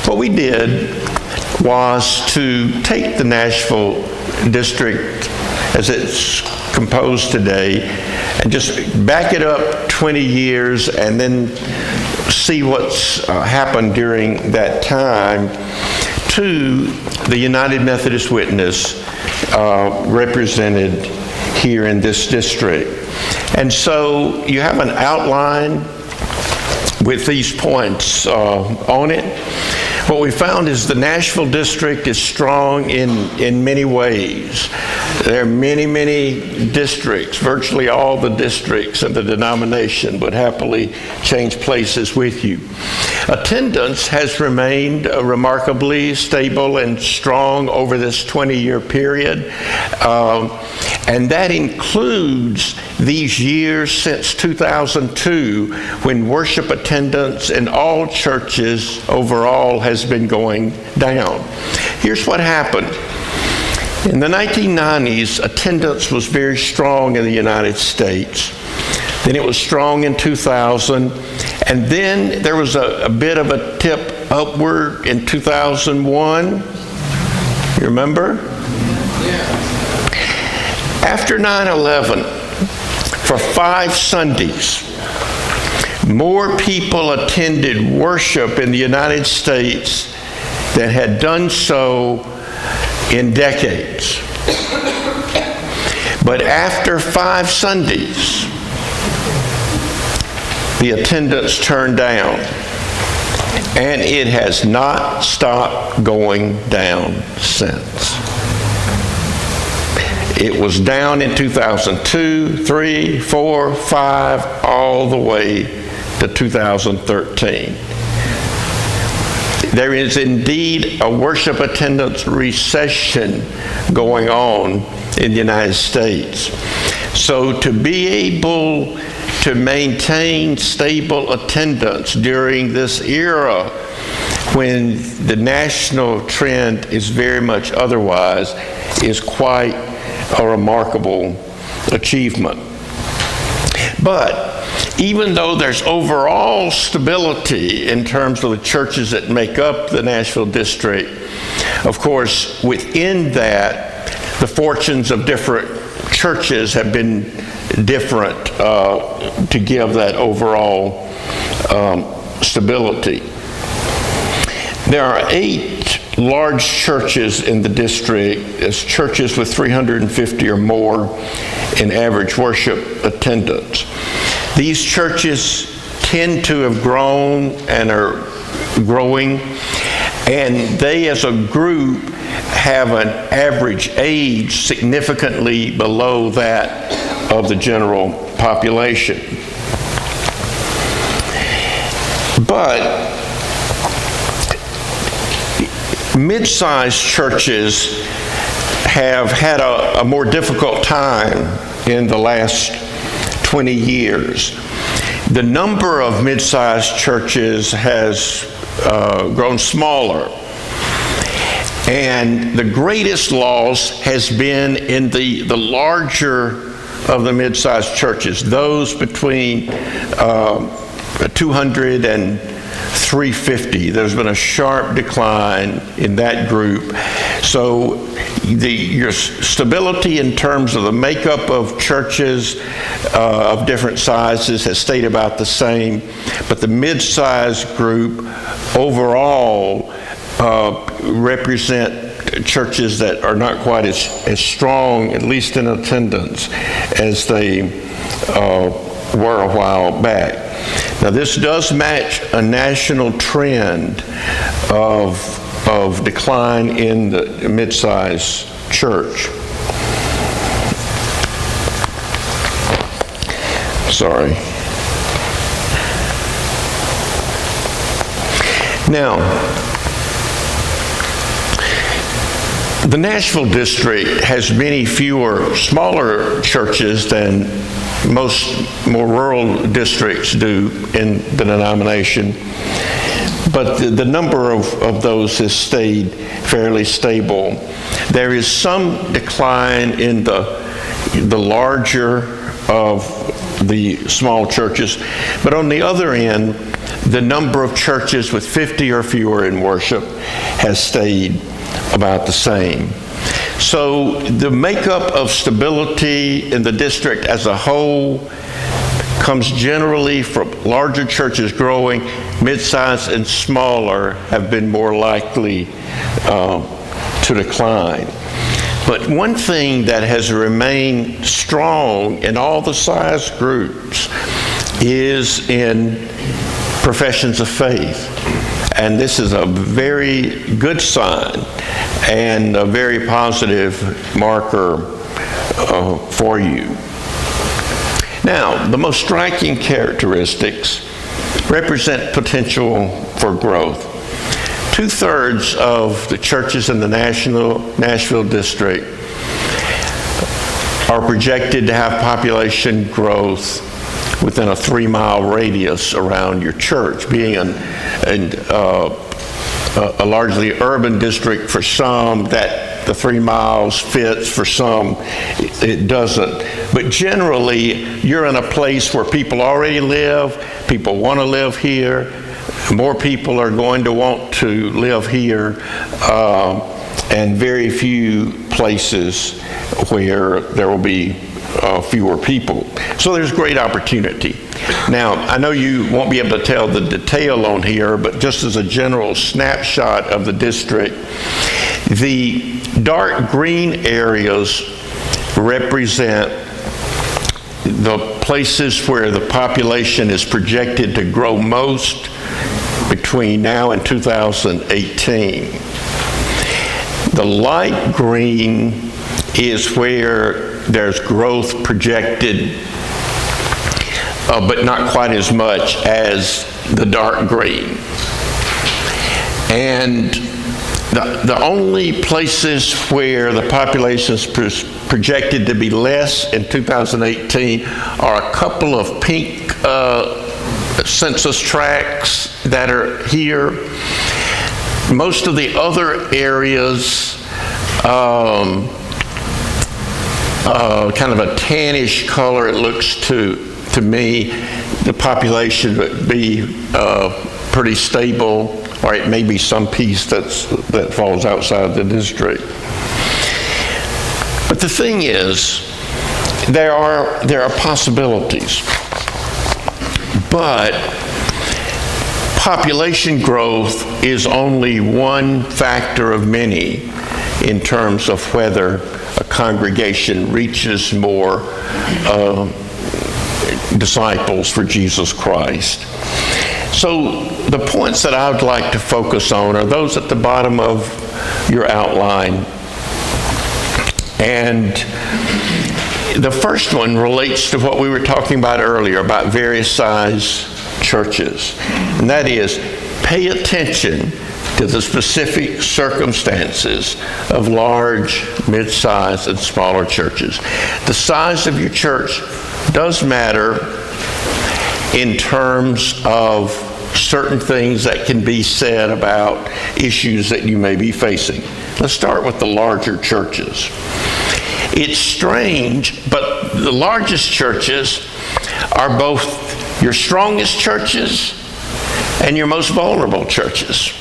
What we did was to take the Nashville district as it's composed today and just back it up 20 years and then see what's happened during that time to the United Methodist Witness represented here in this district. And so you have an outline with these points on it. What we found is the Nashville district is strong in many ways. There are many, many districts. Virtually all the districts in the denomination would happily change places with you. Attendance has remained remarkably stable and strong over this 20-year period. And that includes these years since 2002, when worship attendance in all churches overall has been going down. Here's what happened. In the 1990s, attendance was very strong in the United States. Then it was strong in 2000, and then there was a bit of a tip upward in 2001. You remember? Yeah. After 9/11, for 5 Sundays, more people attended worship in the United States than had done so in decades. But after 5 Sundays, the attendance turned down, and it has not stopped going down since. It was down in 2002, 3, 4, 5, all the way to 2013. There is indeed a worship attendance recession going on in the United States. So to be able to maintain stable attendance during this era when the national trend is very much otherwise is quite a remarkable achievement. But even though there's overall stability in terms of the churches that make up the Nashville district, of course, within that, the fortunes of different churches have been different to give that overall stability. There are 8 large churches in the district, as churches with 350 or more in average worship attendance. These churches tend to have grown and are growing, and they as a group have an average age significantly below that of the general population. But mid-sized churches have had a more difficult time in the last 20 years. The number of mid-sized churches has grown smaller, and the greatest loss has been in the larger of the mid-sized churches, those between 200 and 350. There's been a sharp decline in that group. So your stability in terms of the makeup of churches of different sizes has stayed about the same, but the mid-sized group overall represent churches that are not quite as strong, at least in attendance, as they were a while back. Now, this does match a national trend of decline in the mid-sized church. Sorry. Now, the Nashville district has many fewer smaller churches than most more rural districts do in the denomination, but the number of those has stayed fairly stable. There is some decline in the larger of the small churches. But on the other end, the number of churches with 50 or fewer in worship has stayed about the same. So the makeup of stability in the district as a whole comes generally from larger churches growing. Mid-sized and smaller have been more likely to decline. But one thing that has remained strong in all the size groups is in professions of faith. And this is a very good sign and a very positive marker for you. Now, the most striking characteristics represent potential for growth. 2/3 of the churches in the Nashville district are projected to have population growth within a 3-mile radius around your church, being a largely urban district for some, that the 3 miles fits, for some it doesn't. But generally, you're in a place where people already live, people want to live here, more people are going to want to live here, and very few places where there will be fewer people. So there's great opportunity. Now, I know you won't be able to tell the detail on here, but just as a general snapshot of the district, the dark green areas represent the places where the population is projected to grow most between now and 2018. The light green is where there's growth projected, but not quite as much as the dark green. And the only places where the population is projected to be less in 2018 are a couple of pink census tracts that are here. Most of the other areas, kind of a tannish color, it looks to me, the population would be pretty stable, or it may be some piece that falls outside the district. But the thing is, there are possibilities. But population growth is only one factor of many in terms of whether a congregation reaches more disciples for Jesus Christ. So the points that I would like to focus on are those at the bottom of your outline. And the first one relates to what we were talking about earlier about various size churches. And that is, pay attention to the specific circumstances of large, mid-sized, and smaller churches. The size of your church does matter in terms of certain things that can be said about issues that you may be facing. Let's start with the larger churches. It's strange, but the largest churches are both your strongest churches and your most vulnerable churches.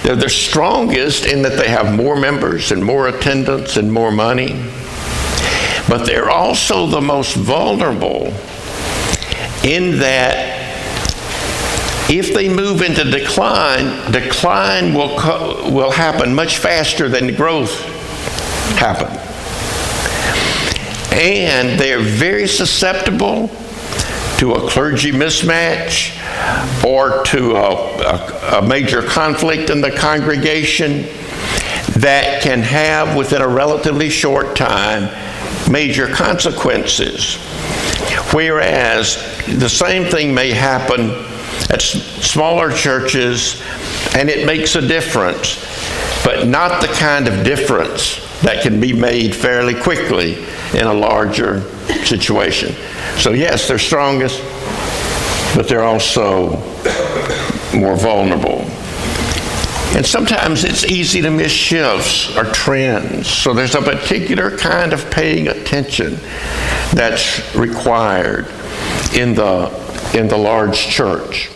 They're the strongest in that they have more members and more attendance and more money, but they're also the most vulnerable in that if they move into decline will happen much faster than growth happened. And they're very susceptible to a clergy mismatch or to a major conflict in the congregation that can have, within a relatively short time, major consequences. Whereas the same thing may happen at smaller churches, and it makes a difference, but not the kind of difference that can be made fairly quickly in a larger situation. So yes, they're strongest, but they're also more vulnerable. And sometimes it's easy to miss shifts or trends. So there's a particular kind of paying attention that's required in the large church.